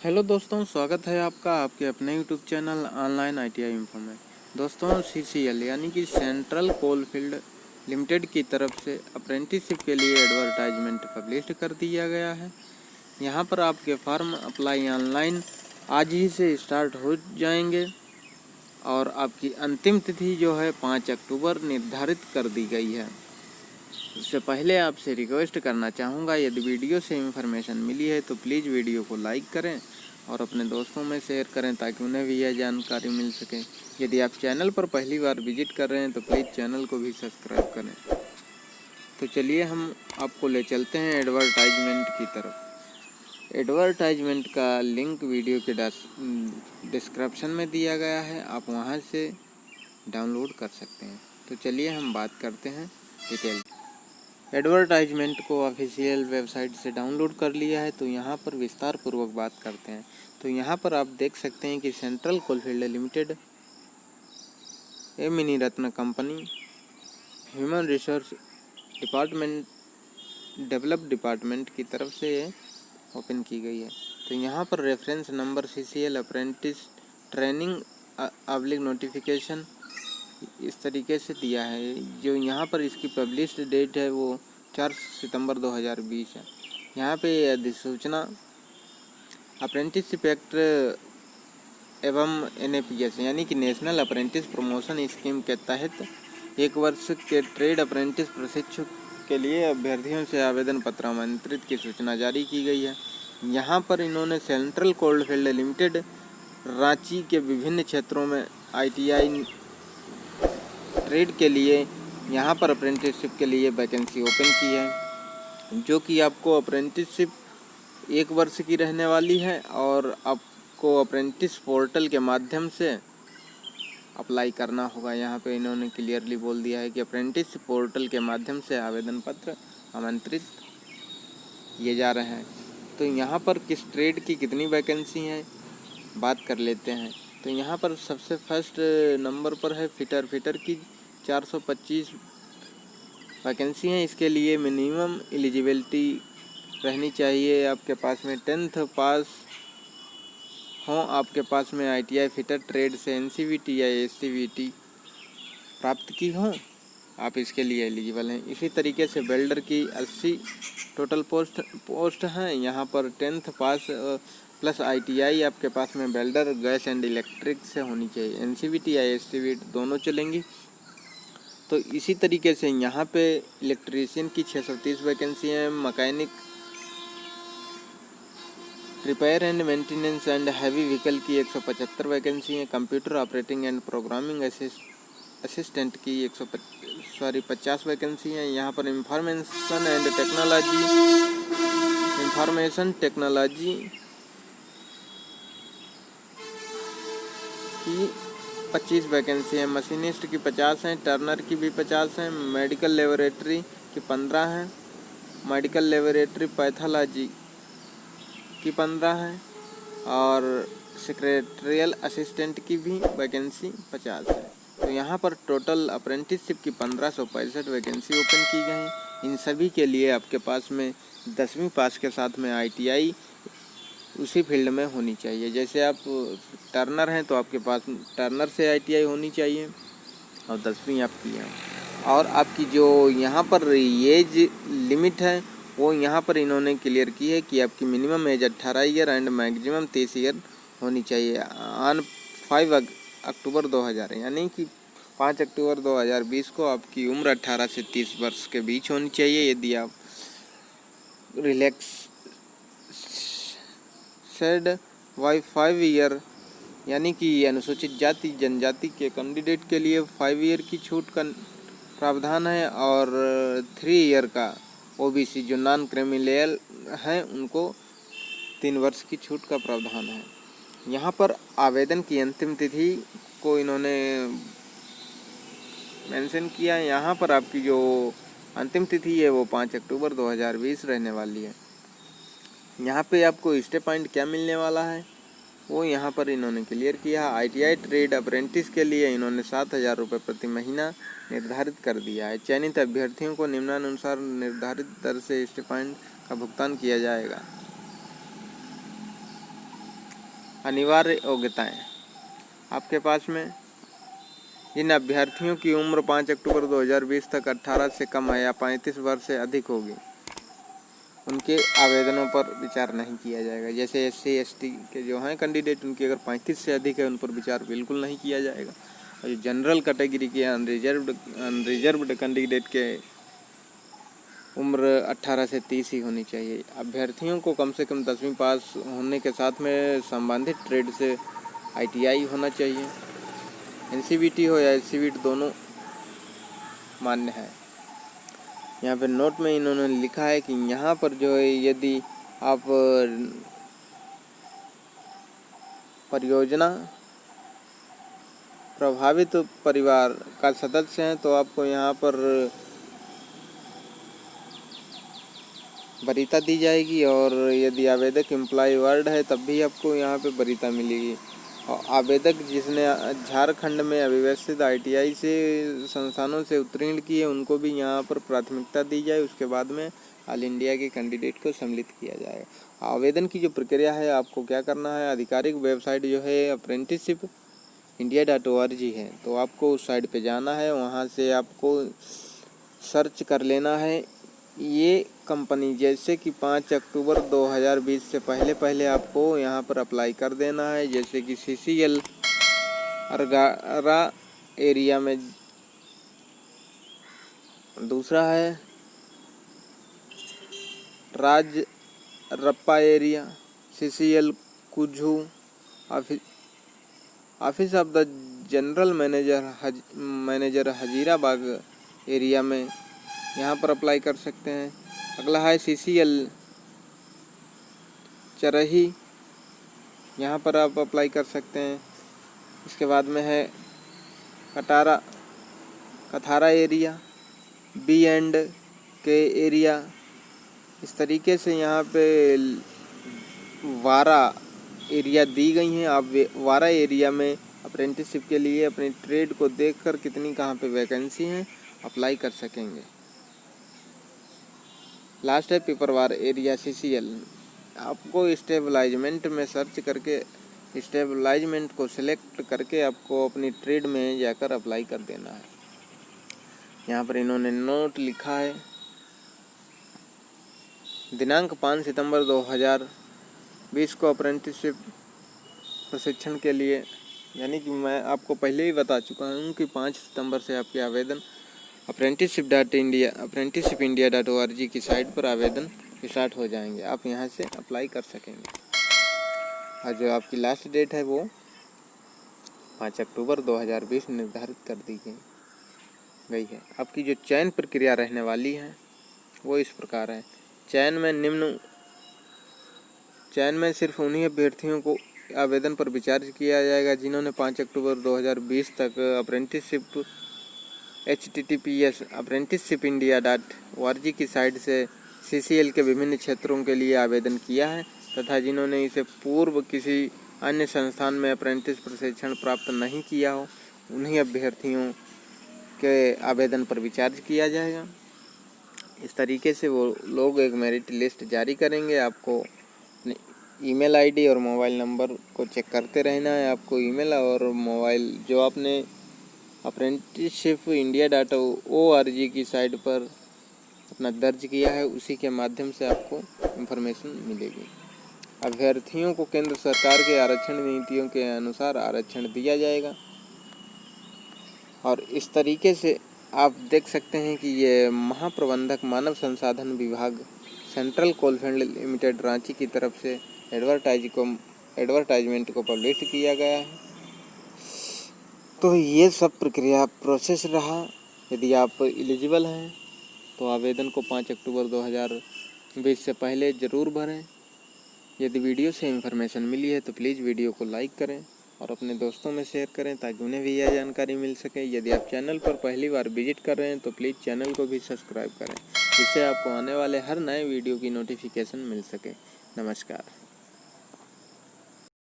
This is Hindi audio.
हेलो दोस्तों, स्वागत है आपका आपके अपने YouTube channel online ITI info में। दोस्तों, सीसीएल यानी कि सेंट्रल कोलफील्ड लिमिटेड की तरफ से अप्रेंटिसशिप के लिए एडवर्टाइजमेंट पब्लिश कर दिया गया है। यहां पर आपके फॉर्म अप्लाई ऑनलाइन आज ही से स्टार्ट हो जाएंगे और आपकी अंतिम तिथि जो है 5 अक्टूबर निर्धारित कर दी गई है। इससे पहले आपसे रिक्वेस्ट करना चाहूँगा, यदि वीडियो से इन्फॉर्मेशन मिली है तो प्लीज़ वीडियो को लाइक करें और अपने दोस्तों में शेयर करें ताकि उन्हें भी यह जानकारी मिल सके। यदि आप चैनल पर पहली बार विजिट कर रहे हैं तो प्लीज़ चैनल को भी सब्सक्राइब करें। तो चलिए हम आपको ले चलते हैं एडवर्टाइजमेंट की तरफ। एडवर्टाइजमेंट का लिंक वीडियो के डिस्क्रिप्शन में दिया गया है, आप वहाँ से डाउनलोड कर सकते हैं। तो चलिए हम बात करते हैं डिटेल। एडवर्टाइजमेंट को ऑफिशियल वेबसाइट से डाउनलोड कर लिया है, तो यहाँ पर विस्तार पूर्वक बात करते हैं। तो यहाँ पर आप देख सकते हैं कि Central Coalfield Limited a mini Ratna company human resource develop department की तरफ से ओपन की गई है। तो यहाँ पर reference number CCL apprentice training notification इस तरीके से दिया है। जो यहाँ पर इसकी पब्लिश्ड डेट है वो 4 सितंबर 2020 है। यहाँ पे अधिसूचना अप्रेंटिसशिप एक्ट एवं एनएपीएस यानी कि नेशनल अप्रेंटिस प्रमोशन स्कीम के तहत 1 वर्ष के ट्रेड अप्रेंटिस प्रशिक्षु के लिए अभ्यर्थियों से आवेदन पत्र आमंत्रित की सूचना जारी की गई है। यहाँ पर इन्होंने सेंट्रल कोलफील्ड लिमिटेड रांची के विभिन्न क्षेत्रों में आईटीआई ट्रेड के लिए यहाँ पर अप्रेंटिसशिप के लिए वैकेंसी ओपन की है, जो कि आपको अप्रेंटिसशिप 1 वर्ष की रहने वाली है और आपको अप्रेंटिस पोर्टल के माध्यम से अप्लाई करना होगा। यहाँ पे इन्होंने क्लियरली बोल दिया है कि अप्रेंटिस पोर्टल के माध्यम से आवेदन पत्र आमंत्रित किए जा रहे हैं। तो यहाँ पर किस ट्रेड की कितनी वैकेंसी हैं बात कर लेते हैं। तो यहाँ पर सबसे फर्स्ट नंबर पर है फिटर की 425 वैकेंसी हैं। इसके लिए मिनिमम एलिजिबिलिटी रहनी चाहिए, आपके पास में 10th पास हो, आपके पास में आईटीआई फिटर ट्रेड से एनसीवीटी या एससीवीटी प्राप्त की हो, आप इसके लिए एलिजिबल हैं। इसी तरीके से वेल्डर की 80 टोटल पोस्ट हैं। यहाँ पर 10th पास प्लस आईटीआई आपके पास में वेल्डर गैस एंड इलेक्ट्रिक से होनी चाहिए। एनसीवीटी या एससीवीटी दोनों चलेंगी। तो इसी तरीके से यहाँ पे इलेक्ट्रीशियन की 630 वैकेंसी है, mechanic repair and maintenance and heavy vehicle की 175 वैकेंसी है, computer operating and programming assistant की 50 वैकेंसी है। यहाँ पर इंफॉर्मेशन टेक्नोलॉजी की 25 वैकेंसी है, मशीनिस्ट की 50 हैं, टर्नर की भी 50 हैं, मेडिकल लेबोरेटरी की 15 हैं, मेडिकल लेबोरेटरी पैथोलॉजी की 15 हैं और सेक्रेटरियल असिस्टेंट की भी वैकेंसी 50 है। तो यहाँ पर टोटल अप्रेंटिसशिप की 1565 वैकेंसी ओपन की गई हैं। इन सभी के लिए आपके पास में 10वीं पास के साथ में आईटीआई उसी फील्ड में होनी चाहिए। जैसे आप टर्नर हैं तो आपके पास टर्नर से आईटीआई होनी चाहिए और 10वीं आपकी है। और आपकी जो यहाँ पर एज लिमिट है वो यहाँ पर इन्होंने क्लियर की है कि आपकी minimum age 18 year and maximum 30 year होनी चाहिए ऑन 5 अक्टूबर 2000 यानी कि 5 अक्टूबर 2020 को आपकी उम्र 18 से 30 वर्ष के बीच होनी चाहिए। यदि आप रिलैक्सेड वाई 5 ईयर यानी कि अनुसूचित जाति जनजाति के कैंडिडेट के लिए 5 ईयर की छूट का प्रावधान है और 3 ईयर का ओबीसी जो नॉन क्रिमिनल हैं उनको 3 वर्ष की छूट का प्रावधान है। यहाँ पर आवेदन की अंतिम तिथि को इन्होंने मेंशन किया है। यहाँ पर आपकी जो अंतिम तिथि है वो 5 अक्टूबर 2020 रहने वाली है। यहाँ पे आपको स्टे पॉइंट क्या मिलने वाला है वो यहाँ पर इन्होंने क्लियर किया। आईटीआई ट्रेड अप्रेंटिस के लिए इन्होंने 7,000 रुपये प्रति महीना निर्धारित कर दिया है। चयनित अभ्यर्थियों को निम्नानुसार निर्धारित दर से स्टे पॉइंट का भुगतान किया जाएगा। अनिवार्य योग्यताएं। आपके पास में जिन अभ्यर्थियों की उम्र 5 अक्टूबर 2020 तक 18 से कम है या 35 वर्ष से अधिक होगी, उनके आवेदनों पर विचार नहीं किया जाएगा। जैसे SC ST के जो हैं कैंडिडेट, उनकी अगर 35 से अधिक है, उन पर विचार बिल्कुल नहीं किया जाएगा। और जो जनरल कैटेगरी के अनरिजर्व्ड कैंडिडेट के उम्र 18 से 30 ही होनी चाहिए। अभ्यर्थियों को कम से कम 10वीं पास होने के साथ में संबंधित ट्रेड से ITI होना चाहिए। NCVT हो या SCVT दोनों मान्य है। यहाँ पे नोट में इन्होंने लिखा है कि यहाँ पर जो है, यदि आप परियोजना प्रभावित परिवार का सदस्य हैं तो आपको यहाँ पर वरीयता दी जाएगी, और यदि आवेदक एम्प्लॉय वर्ड है तब भी आपको यहाँ पे वरीयता मिलेगी। और आवेदक जिसने झारखंड में अव्यवस्थित ITI से संस्थानों से उत्तीर्ण किए, उनको भी यहाँ पर प्राथमिकता दी जाए। उसके बाद में ऑल इंडिया के कैंडिडेट को सम्मिलित किया जाएगा। आवेदन की जो प्रक्रिया है, आपको क्या करना है, आधिकारिक वेबसाइट जो है apprenticeshipindia.org है, तो आपको उस साइट पे जाना है। वहाँ से आपको सर्च कर लेना है ये कंपनी, जैसे कि 5 अक्टूबर 2020 से पहले आपको यहाँ पर अप्लाई कर देना है। जैसे कि CCL अरगारा एरिया में, दूसरा है Rajrappa area, CCL Kuju, office of the general manager Hazaribagh area में, यहाँ पर अप्लाई कर सकते हैं। अगला है CCL चरही, यहाँ पर आप अप्लाई कर सकते हैं। इसके बाद में है कथारा एरिया, B&K एरिया। इस तरीके से यहाँ पे 12 एरिया दी गई हैं। आप 12 एरिया में अप्रेंटिसशिप के लिए अपनी ट्रेड को देखकर कितनी कहाँ पे वैकेंसी हैं अप्लाई कर सकेंगे। लास्ट है पिपरवार एरिया CCL। आपको स्टेबलाइजमेंट में सर्च करके स्टेबलाइजमेंट को सिलेक्ट करके आपको अपनी ट्रेड में जाकर अप्लाई कर देना है। यहाँ पर इन्होंने नोट लिखा है, दिनांक 5 सितंबर 2020 को अप्रेंटिसशिप प्रशिक्षण के लिए, यानी कि मैं आपको पहले ही बता चुका हूँ कि 5 सितंबर से आपके आवेदन apprenticeshipindia.org की साइट पर आवेदन स्टार्ट हो जाएंगे। आप यहाँ से अप्लाई कर सकेंगे। और जो आपकी लास्ट डेट है वो 5 अक्टूबर 2020 निर्धारित कर दी गई है। आपकी जो चयन प्रक्रिया रहने वाली है वो इस प्रकार है। चयन में सिर्फ उन्हीं अभ्यर्थियों को आवेदन पर विचार किया जाएगा जिन्होंने 5 अक्टूबर 2020 तक अप्रेंटिसशिप https apprenticeshipindia.org की साइट से CCL के विभिन्न क्षेत्रों के लिए आवेदन किया है, तथा जिन्होंने इसे पूर्व किसी अन्य संस्थान में अप्रेंटिस प्रशिक्षण प्राप्त नहीं किया हो, उन्हीं अभ्यर्थियों के आवेदन पर विचार किया जाएगा। इस तरीके से वो लोग एक मेरिट लिस्ट जारी करेंगे। आपको अपने ईमेल ID और मोबाइल नंबर को चेक करते रहना है। आपको ईमेल और मोबाइल जो आपने apprenticeshipindia.org की साइट पर अपना दर्ज किया है, उसी के माध्यम से आपको इन्फॉर्मेशन मिलेगी। अभ्यर्थियों को केंद्र सरकार के आरक्षण नीतियों के अनुसार आरक्षण दिया जाएगा। और इस तरीके से आप देख सकते हैं कि ये महाप्रबंधक मानव संसाधन विभाग सेंट्रल कोलफील्ड लिमिटेड रांची की तरफ से एडवर्टाइजमेंट को पब्लिश किया गया है। तो ये सब प्रक्रिया प्रोसेस रहा। यदि आप एलिजिबल हैं तो आवेदन को 5 अक्टूबर 2020 से पहले ज़रूर भरें। यदि वीडियो से इन्फॉर्मेशन मिली है तो प्लीज़ वीडियो को लाइक करें और अपने दोस्तों में शेयर करें ताकि उन्हें भी यह जानकारी मिल सके। यदि आप चैनल पर पहली बार विजिट कर रहे हैं तो प्लीज़ चैनल को भी सब्सक्राइब करें, जिससे आपको आने वाले हर नए वीडियो की नोटिफिकेशन मिल सके। नमस्कार।